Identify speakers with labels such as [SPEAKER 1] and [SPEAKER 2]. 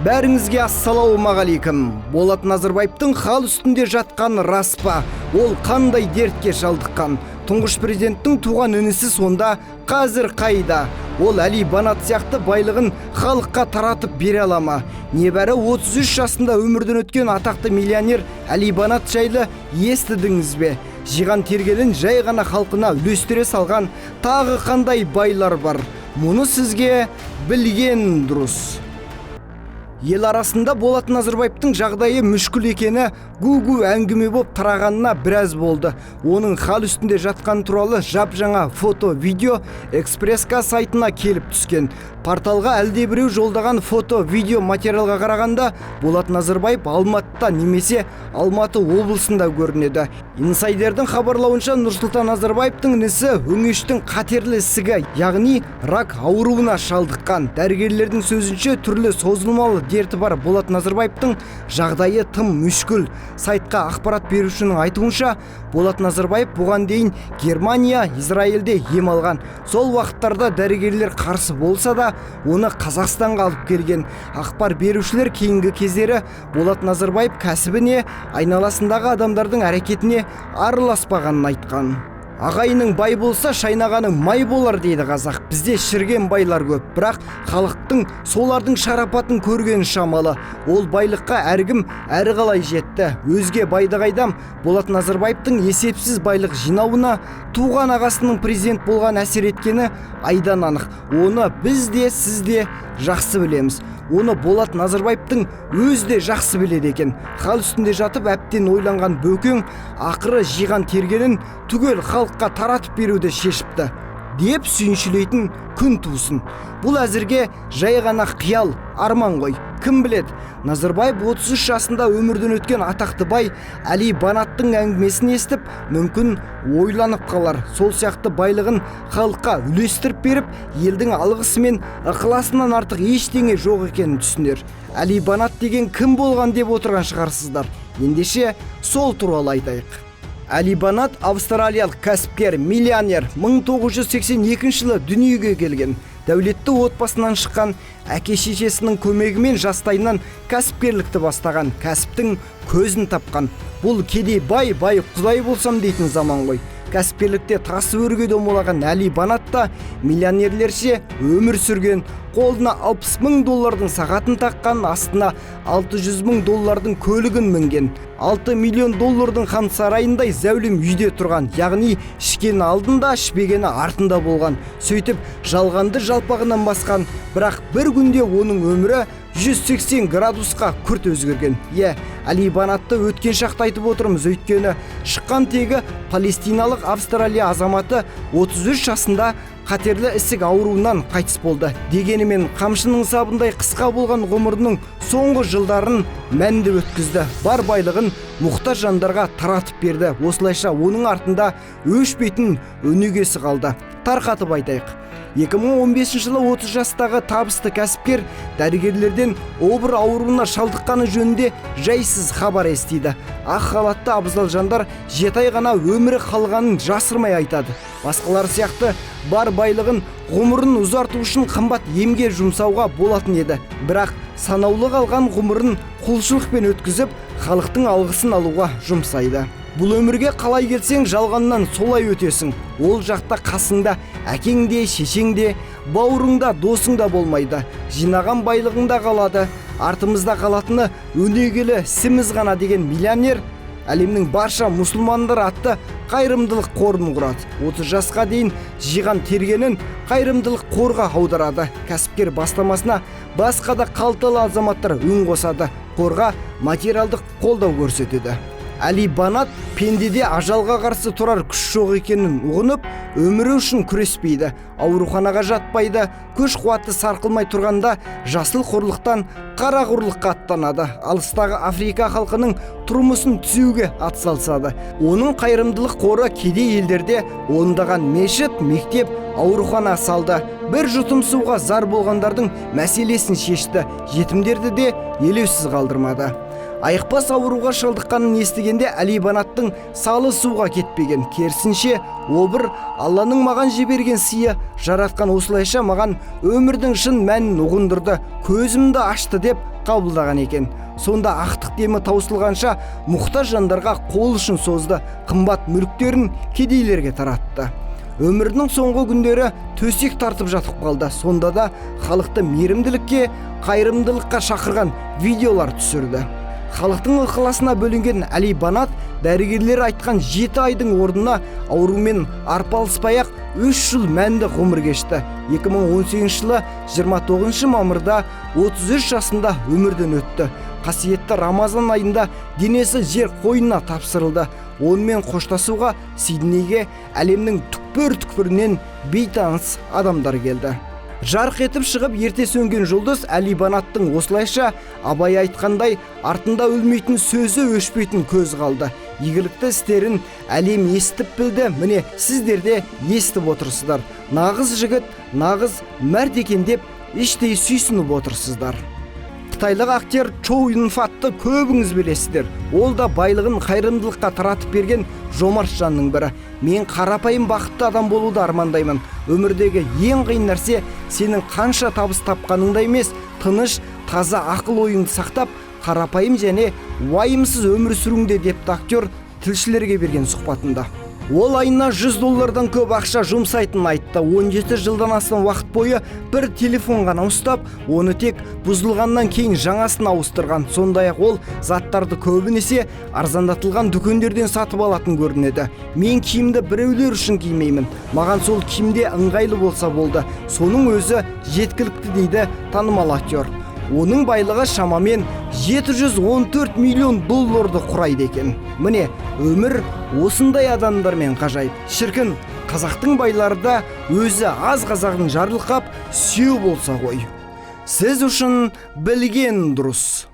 [SPEAKER 1] Бәріңізге ассалаумағалейкум. Болат Назарбаевтың хал үстінде жатқан рас па? Ол қандай дертке шалдыққан? Тұңғыш президенттің туған інісі сонда қазір қайда? Ол Али Банат сияқты байлығын халыққа таратып бере ала ма? Небәрі 33 жасында өмірден өткен атақты миллионер Али Банат жайлы естідіңіз бе? Жиған тергенін жай ғана халқына үлестіре салған тағы қандай байлар бар? Мұны сізге білген дұрыс. Ел арасында Болат Назарбаевтың жағдайы мүшкіл екені гу-гу әңгіме боп тарағанына біраз болды. Оның хал үстінде жатқан туралы жап-жаңа фото-видео Экспресска сайтына келіп түскен. Порталға әлдебіреу жолдаған фото-видео материалға қарағанда Болат Назарбаев Алматыда немесе Алматы облысында көрінеді. Инсайдердің хабарлауынша Нұрсұлтан Назарбаевтың інісі өңештің қатерлі ісігі, яғни рак ауруына шалдыққан. Дәрігерлердің сөзінше түрлі созылмалы дерті бар Болат Назарбаевтың жағдайы тым мүшкіл. Сайтқа ақпарат берушінің айтуынша, Болат Назарбаев бұған дейін Германия, Израильде ем алған. Сол уақыттарда дәрігерлер қарсы болса да, оны Қазақстанға алып келген. Ақпар берушілер кейінгі кездері Болат Назарбаев кәсібіне, айналасындағы адамдардың әрекетіне араласпағанын айтқан. Ағайының бай болса, шайнағаның май болар дейді қазақ. Бізде шірген байлар көп, бірақ халықтың солардың шарапатын көрген шамалы. Ол байлыққа әркім әрі қалай жетті. Өзге байды қайдам, Болат Назарбаевтың есепсіз байлық жинауына туған ағасының президент болған әсер еткені айдан анық. Оны біз де, сіз де жақсы білеміз. Оны Болат Назарбаевтың өзі де жақсы біледі екен. Хал үстінде жатып әптен ойланған бөкең ақыры жиған тергенін түгел халыққа таратып беруді шешіпті деп сүйіншілейтін күн тусын. Бұл әзірге жай ғана қиял, арман ғой. Кім біледі, Назарбаев 33 жасында өмірден өткен атақты бай Али Банаттың әңгімесін естіп, мүмкін ойланып қалар. Сол сияқты байлығын халыққа үлестіріп беріп, елдің алғысы мен ықыласынан артық ештеңе жоқ екенін түсінер. Али Банат деген кім болған деп отырған шығарсыздар. Ендеше сол туралы айтайық. Али Банат австралиялық кәсіпкер, миллионер, 1982 жылы дүниеге келген. Дәулетті отбасынан шыққан, әке-шешесінің көмегімен жастайынан кәсіпкерлікті бастаған, кәсіптің көзін тапқан. Бұл кедей бай құдай болсам дейтін заман ғой. Кәсіпкерлікте тасы өрге домалаған Али Банат та миллионерлерше өмір сүрген. Қолына $60,000 сағатын таққан, астына $600,000 көлігін мінген. $6 миллион хан сарайындай зәулім үйде тұрған, яғни ішкені алдында, ішпегені артында болған. Сөйтіп жалғанды жалпағынан басқан, бірақ бір күнде оның өмірі 180 градусқа күрт өзгерген. Али Банатты өткен шақты айтып отырмыз, өйткені шыққан тегі палестиналық Австралия азаматы 33 жасында қатерлі ісік ауруынан қайтыс болды. Дегенімен қамшының сабындай қысқа болған ғұмырының соңғы жылдарын мәнді өткізді. Бар байлығын мұқтаж жандарға таратып берді. Осылайша оның артында өшпейтін өнегесі қалды. Тарқатып айтайық. 2015 жылы 30 жастағы табысты кәсіпкер дәрігерлерден обыр ауруына шалдыққаны жөнінде жайсыз хабар естиді. Ақ халатты абзал жандар 7 ай ғана өмірі қалғанын жасырмай айтады. Басқалар сияқты бар байлығын ғұмырын ұзарту үшін қымбат емге жұмсауға болатын еді. Бірақ санаулы қалған ғұмырын құлшылықпен өткізіп, халықтың алғысын алуға жұмсайды. Бұл өмірге қалай келсең, жалғаннан солай өтесің. Ол жақта қасыңда әкеңде, шешеңде, бауырыңда, досыңда болмайды. Жинаған байлығыңда қалады. Артымызда қалатыны өнегелі ісіміз ғана деген миллионер әлемнің барша мұсылмандар атты қайырымдылық қорын құрады. 30 жасқа дейін жиған тергенін қайырымдылық қорға аударады. Кәсіпкер бастамасына басқа да қалталы азаматтар үн қосады. Қорға материалдық қолдау көрсетеді. Али Банат пендеде ажалға қарсы тұрар күш жоқ екенін ұғынып, өмірі үшін күреспейді. Ауруханаға жатпайды, күш қуаты сарқылмай тұрғанда жасыл қорлықтан қара қорлыққа аттанады. Алыстағы Африка халқының тұрмысын түзеуге атсалысады. Оның қайырымдылық қоры кедей елдерде ондаған мешіт, мектеп, аурухана салды. Бір жұтым суға зар болғандардың мәселесін шешті. Жетімдерді де елеусіз қалдырмады. Айықпас ауруға шалдыққанын естігенде Али Банаттың салы суға кетпеген. Керісінше, обыр Алланың маған жіберген сыйы, жаратқан осылайша маған өмірдің шын мәнін ұғындырды, көзімді ашты деп қабылдаған екен. Сонда ақтық демі таусылғанша мұқтаж жандарға қол ұшын созды, қымбат мүліктерін кедейлерге таратты. Өмірінің соңғы күндері төсек тартып жатып қалды. Сонда да халықты мейірімділікке, қайырымдылыққа шақырған видеолар түсірді. Халықтың ықыласына бөлінген Әли Банат дәрігерлер айтқан 7 айдың орнына аурумен арпалыспай-ақ 3 жыл мәнді ғұмыр кешті. 2018 жылы 29 мамырда 33 жасында өмірден өтті. Қасиетті Рамазан айында денесі жер қойнына тапсырылды. Онымен қоштасуға Сиднейге әлемнің түкпір-түкпірінен бейтаныс адамдар келді. Жарқ етіп шығып ерте сөнген жұлдыз Әли Банаттың осылайша Абай айтқандай артында өлмейтін сөзі, өшпейтін көз қалды. Игілікті істерін әлем естіп білді. Міне сіздер де естіп отырсыздар. Нағыз жігіт, нағыз мәрт екен деп іштей сүйсініп отырсыздар. Қытайлық актер Чоу Юнфатты көбіңіз білесіздер. Ол да байлығын қайырымдылыққа таратып берген жомарт жанның бірі. Мен қарапайым бақытты адам болуды армандаймын. Өмірдегі ең қиын нәрсе сенің қанша табыс тапқаныңда емес, тыныш, таза ақыл ойыңды сақтап, қарапайым және уайымсыз өмір сүруіңде, депті актер тілшілерге берген сұхбатында. Ол айына $100 көп ақша жұмсайтынын айтты. 17 жылдан астам уақыт бойы бір телефон ғана ұстап, оны тек бұзылғаннан кейін жаңасын ауыстырған. Сондай-ақ ол заттарды көбінесе арзандатылған дүкендерден сатып алатын көрінеді. Мен киімді біреулер үшін кимеймін. Маған сол киімде ыңғайлы болса болды. Соның өзі жеткілікті, дейді танымал актер. Оның байлығы шамамен $714 миллион құрайды екен. Міне, өмір осындай адамдармен ғажайып. Шіркін, қазақтың байлары да өзі аз қазағын жарылқап сүйеу болса ғой. Сіз үшін білген дұрыс.